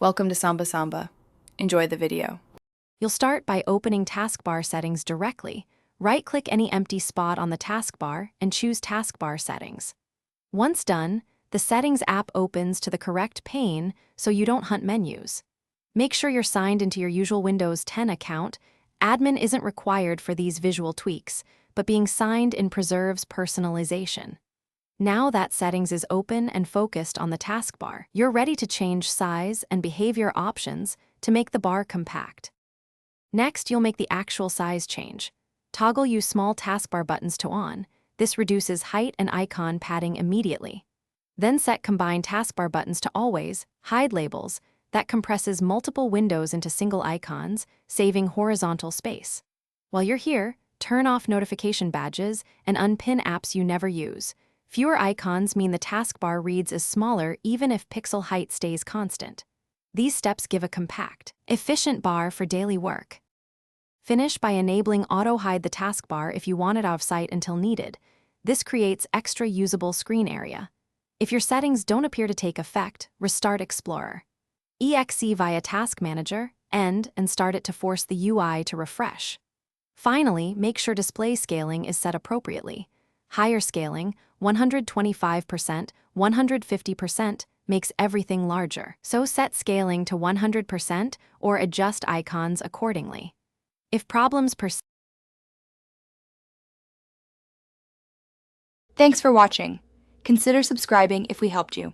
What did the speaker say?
Welcome to Samba Samba. Enjoy the video. You'll start by opening Taskbar settings directly. Right-click any empty spot on the taskbar and choose Taskbar settings. Once done, the Settings app opens to the correct pane so you don't hunt menus. Make sure you're signed into your usual Windows 10 account. Admin isn't required for these visual tweaks, but being signed in preserves personalization. Now that settings is open and focused on the taskbar, you're ready to change size and behavior options to make the bar compact. Next, you'll make the actual size change. Toggle use small taskbar buttons to on. This reduces height and icon padding immediately. Then set combine taskbar buttons to always, hide labels. That compresses multiple windows into single icons, saving horizontal space. While you're here, turn off notification badges and unpin apps you never use. Fewer icons mean the taskbar reads is smaller even if pixel height stays constant. These steps give a compact, efficient bar for daily work. Finish by enabling auto-hide the taskbar if you want it out of sight until needed. This creates extra usable screen area. If your settings don't appear to take effect, restart Explorer. EXE via Task Manager, end, and start it to force the UI to refresh. Finally, make sure display scaling is set appropriately. Higher scaling, 125%, 150%, makes everything larger. So set scaling to 100% or adjust icons accordingly. If problems persist. Thanks for watching. Consider subscribing if we helped you.